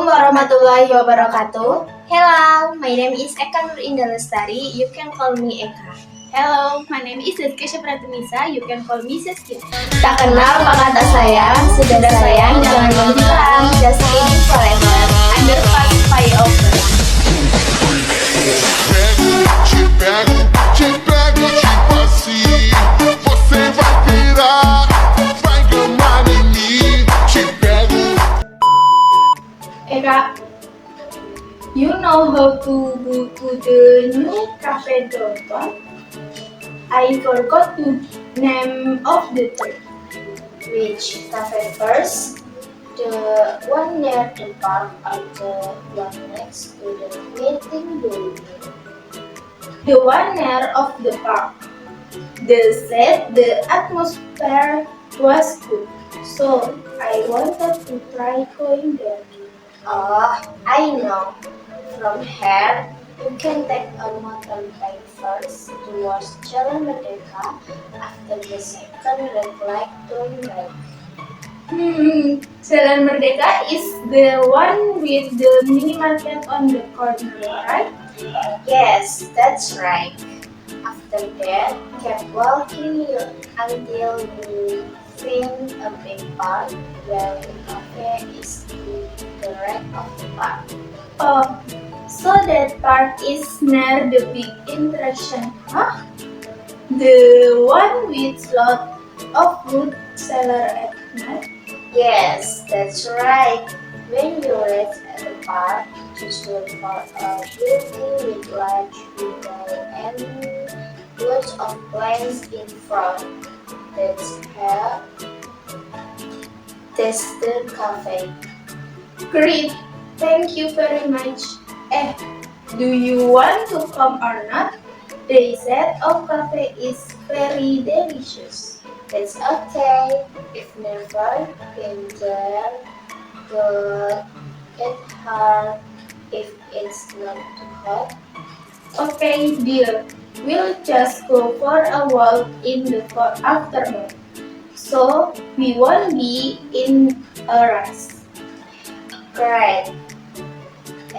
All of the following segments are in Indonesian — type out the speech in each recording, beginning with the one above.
warahmatullahi wabarakatuh. Hello, my name is Eka Nur Indah Lestari. You can call me Eka. Hello, my name is Saskia Pratimisa. You can call me Saskia. Tak kenal maka tak sayang, sudah sayang jangan menghilang. Just kidding forever. Under flyover. Te pego, tipo assim. Você vai pirar, vai gamar em mim. Te pego. Eka, you know how to go to the new cafe downtown? I forgot the name of the trip. Which cafe first? The one near the park or the one next to the meeting building? The one near of the park. They said the atmosphere was good, so I wanted to try going there. Oh, I know. From here, you can take a motorbike first towards Jalan Merdeka. After the second red light, turn right. Jalan Merdeka is the one with the mini market on the corner, right? Yes, that's right. After that, keep walking until you find a big park where the cafe is to the right of the park. Oh, so that park is near the big attraction, huh? The one with lot of food seller at night? Yes, that's right. When you reach at the park, just look for a building with large window and lots of plants in front. That's the cafe. Great, thank you very much. Do you want to come or not? They said our cafe is very delicious. It's okay if never been there, but it's hard if it's not too hot. Okay, deal. We'll just go for a walk in the afternoon, so we won't be in a rush. Great.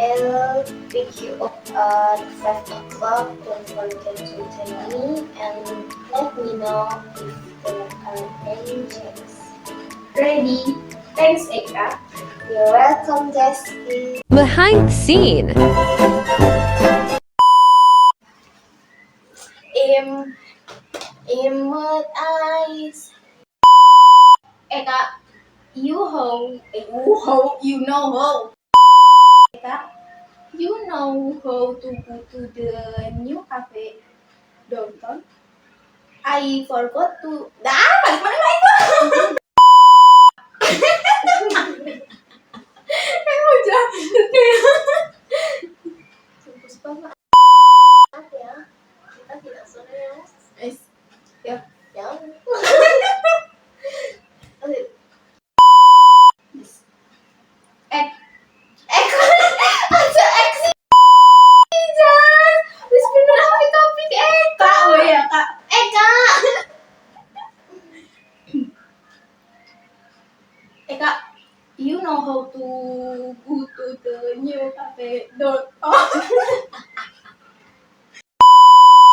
I'll pick you up at 5 o'clock. Don't forget to tell me and let me know if there are any changes. Ready? Thanks, Eka. You're welcome, Jessie. Behind the scene. Imut eyes. Eka, you know how. Eka, you know how to go to the new cafe downtown? I forgot to. Balik mana itu? Emang jahat Puspa, maaf ya. Kita tidak serius. ya. Ya. Wis bener apa topik Eka? Oh ya Kak. Eka. Eka, you know how to go to the new cafe downtown?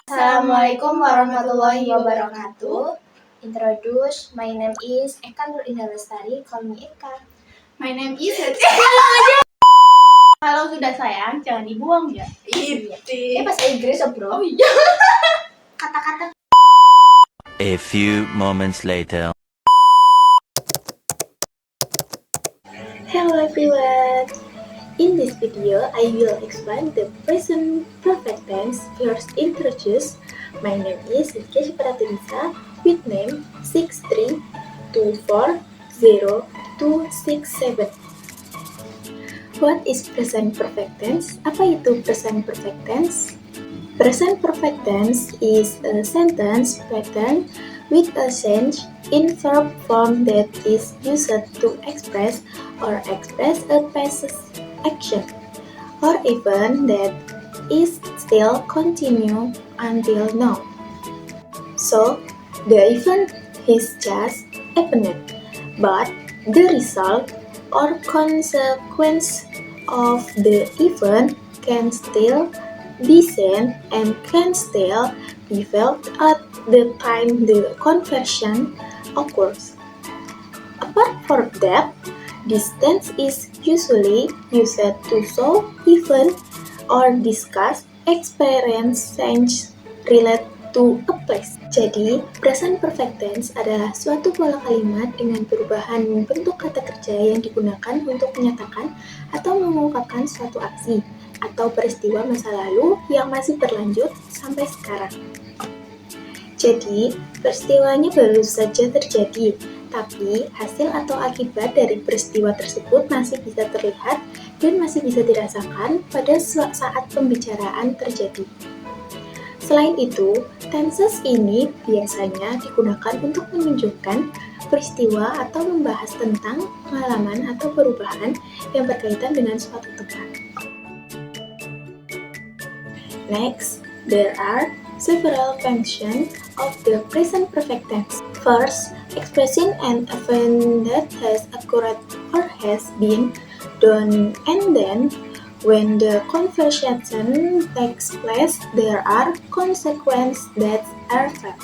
Assalamualaikum warahmatullahi wabarakatuh. Introduce, my name is Eka Nur Indah Lestari. Call me Eka. My name is Kalau sudah sayang, jangan dibuang ya. Bahasa Inggris ya bro. Oh iya. Kata-kata. A few moments later. Hello everyone! In this video, I will explain the present perfect tense. First introduce. My name is Saskia Pratimisa with name 632400267. What is present perfect tense? Apa itu present perfect tense? Present perfect tense is a sentence pattern with a change in verb form that is used to express a past action or event that is still continue until now. So, the event is just happened, but the result or consequence of the event can still be seen and can still be felt at the time the conversion occurs. Apart from that, distance is usually used to show event or discuss experience change relate to a place. Jadi, present perfect tense adalah suatu pola kalimat dengan perubahan bentuk kata kerja yang digunakan untuk menyatakan atau mengungkapkan suatu aksi atau peristiwa masa lalu yang masih berlanjut sampai sekarang. Jadi, peristiwanya baru saja terjadi, tapi hasil atau akibat dari peristiwa tersebut masih bisa terlihat dan masih bisa dirasakan pada saat pembicaraan terjadi. Selain itu, tenses ini biasanya digunakan untuk menunjukkan peristiwa atau membahas tentang pengalaman atau perubahan yang berkaitan dengan suatu tempat. Next, there are several functions of the present perfect tense. First, expressing an event that has occurred or has been done, and then when the conversation takes place, there are consequences that are felt.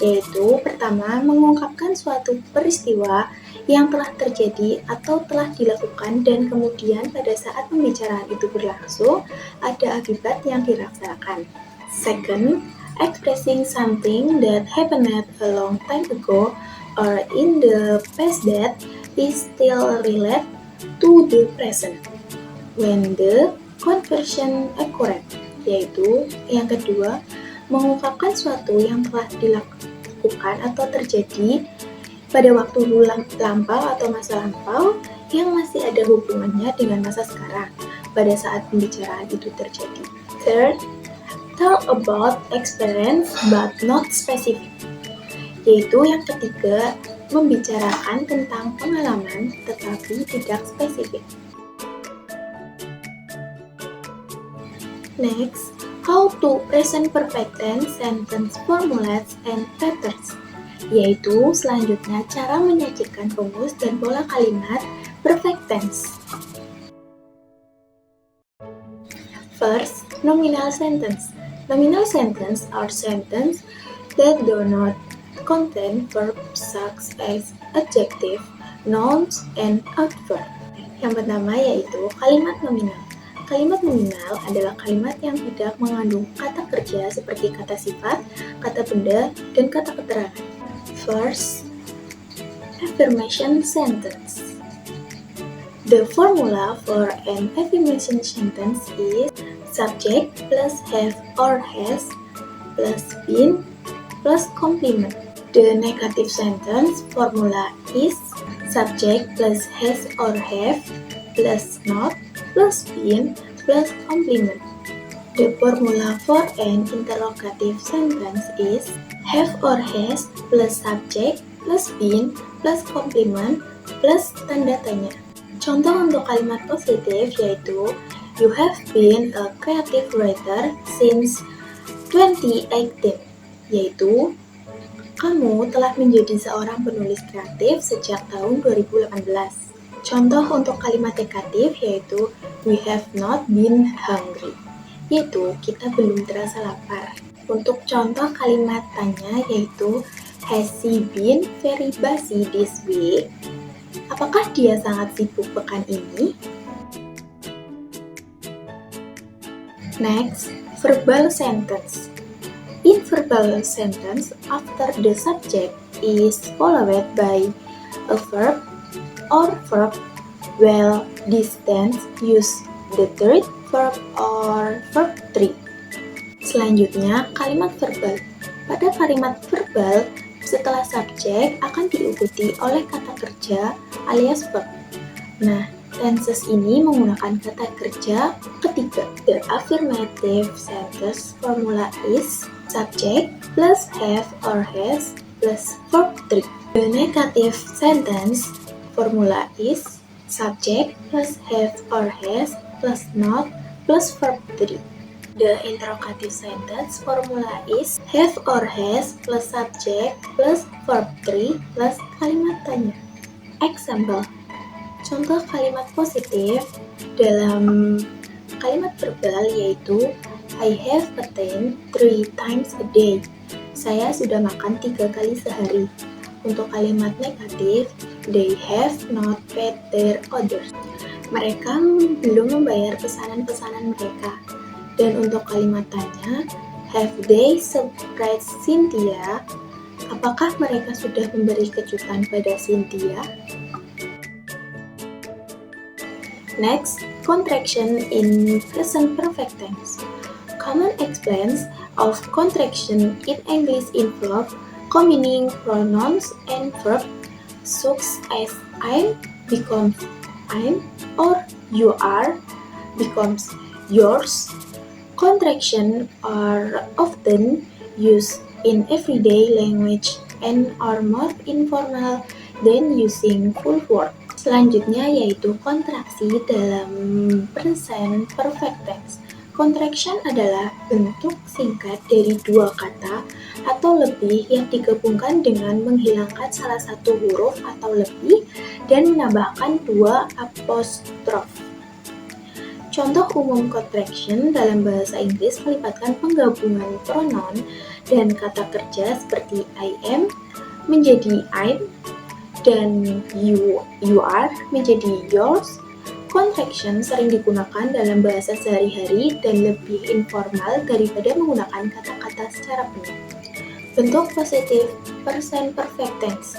Yaitu pertama, mengungkapkan suatu peristiwa yang telah terjadi atau telah dilakukan dan kemudian pada saat pembicaraan itu berlangsung, ada akibat yang dirasakan. Second, expressing something that happened a long time ago or in the past that is still related to the present when the conversion occurred, yaitu yang kedua, mengungkapkan suatu yang telah dilakukan atau terjadi pada waktu lampau atau masa lampau yang masih ada hubungannya dengan masa sekarang pada saat pembicaraan itu terjadi. Third, talk about experience but not specific, yaitu yang ketiga, membicarakan tentang pengalaman tetapi tidak spesifik. Next, how to present perfect tense sentence formulas and patterns, yaitu selanjutnya cara menyajikan rumus dan pola kalimat perfect tense. First, nominal sentence. Nominal sentence are sentences that do not contain verbs such as adjective, nouns, and adverb. Yang pertama yaitu kalimat nominal. Kalimat nominal adalah kalimat yang tidak mengandung kata kerja seperti kata sifat, kata benda, dan kata keterangan. First, affirmation sentence. The formula for an affirmation sentence is subject plus have or has plus been plus complement. The negative sentence formula is subject plus has or have plus not plus been plus complement. The formula for an interrogative sentence is have or has plus subject plus been plus complement plus tanda tanya. Contoh untuk kalimat positif yaitu you have been a creative writer since 2018, yaitu kamu telah menjadi seorang penulis kreatif sejak tahun 2018. Contoh untuk kalimat negatif yaitu we have not been hungry, yaitu kita belum terasa lapar. Untuk contoh kalimat tanya yaitu has she been very busy this week? Apakah dia sangat sibuk pekan ini? Next, verbal sentence. In verbal sentence, after the subject is followed by a verb or verb, while this tense use the third verb or verb 3. Selanjutnya, kalimat verbal. Pada kalimat verbal, setelah subjek akan diikuti oleh kata kerja alias verb. Nah, tenses ini menggunakan kata kerja ketiga. The affirmative sentence formula is subject plus have or has plus verb 3. The negative sentence formula is subject plus have or has plus not plus verb 3. The interrogative sentence formula is have or has plus subject plus verb 3 plus kalimat tanya. Example. Contoh kalimat positif, dalam kalimat verbal yaitu I have eaten 3 times a day. Saya sudah makan 3 kali sehari. Untuk kalimat negatif, they have not paid their orders. Mereka belum membayar pesanan-pesanan mereka. Dan untuk kalimat tanya, have they surprised Cynthia? Apakah mereka sudah memberi kejutan pada Cynthia? Next, contraction in present perfect tense. Common examples of contraction in English involve combining pronouns and verbs such as I'm becomes I'm or you are becomes yours. Contraction are often used in everyday language and are more informal than using full word. Selanjutnya yaitu kontraksi dalam present perfect tense. Contraction adalah bentuk singkat dari 2 kata atau lebih yang digabungkan dengan menghilangkan salah satu huruf atau lebih dan menambahkan 2 apostrof. Contoh umum contraction dalam bahasa Inggris melibatkan penggabungan pronoun dan kata kerja seperti I am menjadi I'm dan you are menjadi yours. Contraction sering digunakan dalam bahasa sehari-hari dan lebih informal daripada menggunakan kata-kata secara penuh. Bentuk positif present perfect tense.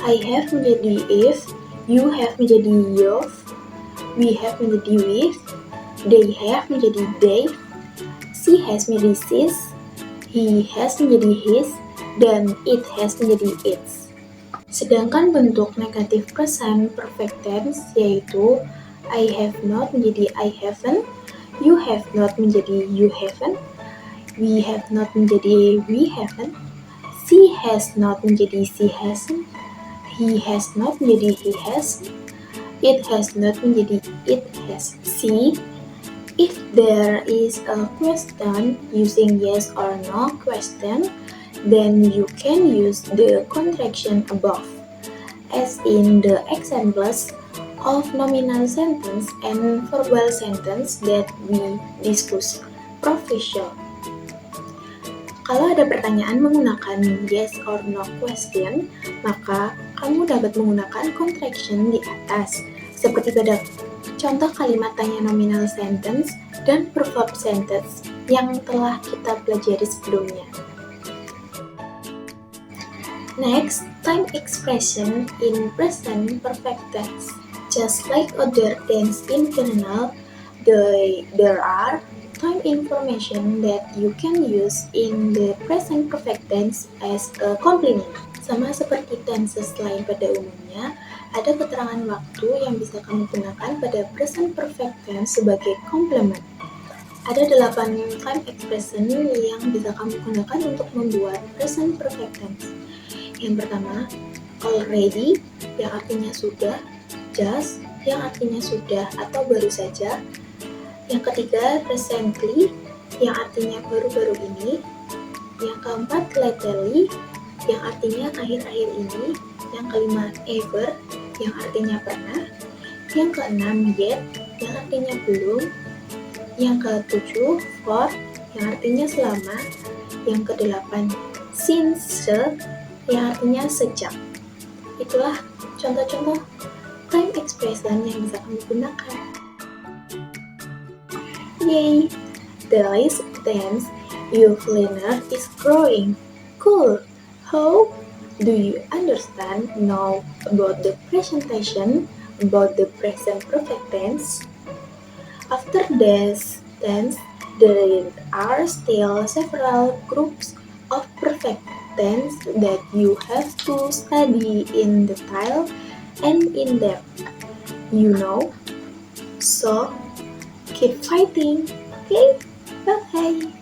I have menjadi if, you have menjadi you've, we have menjadi we've, they have menjadi they, she has menjadi she's, he has menjadi his, dan it has menjadi its. Sedangkan bentuk negatif present perfect tense yaitu I have not menjadi I haven't, you have not menjadi you haven't, we have not menjadi we haven't, she has not menjadi she hasn't, he has not menjadi he hasn't, it has not menjadi it has. See, if there is a question using yes or no question, then you can use the contraction above, as in the examples of nominal sentence and verbal sentence that we discuss. Professional. Kalau ada pertanyaan menggunakan yes or no question, maka kamu dapat menggunakan contraction di atas, seperti pada contoh kalimat tanya nominal sentence dan verb sentence yang telah kita pelajari sebelumnya. Next, time expression in present perfect tense. Just like other tense in general, there are time information that you can use in the present perfect tense as a complement. Sama seperti tenses lain pada umumnya, ada keterangan waktu yang bisa kamu gunakan pada present perfect tense sebagai complement. Ada 8 time expression yang bisa kamu gunakan untuk membuat present perfect tense. Yang pertama, already yang artinya sudah, just yang artinya sudah atau baru saja. Yang ketiga, recently yang artinya baru-baru ini. Yang keempat, lately yang artinya akhir-akhir ini. Yang kelima, ever yang artinya pernah. Yang keenam, yet yang artinya belum. Yang ketujuh, for yang artinya selama. Yang kedelapan, since yang artinya sejak. Itulah contoh-contoh time expression yang bisa kamu gunakan. Yay! The list tense you've learned is growing. Cool! How do you understand now about the presentation about the present perfect tense? After this tense, there are still several groups of perfect tense that you have to study in detail and in depth. You know? So, keep fighting, okay? Bye-bye!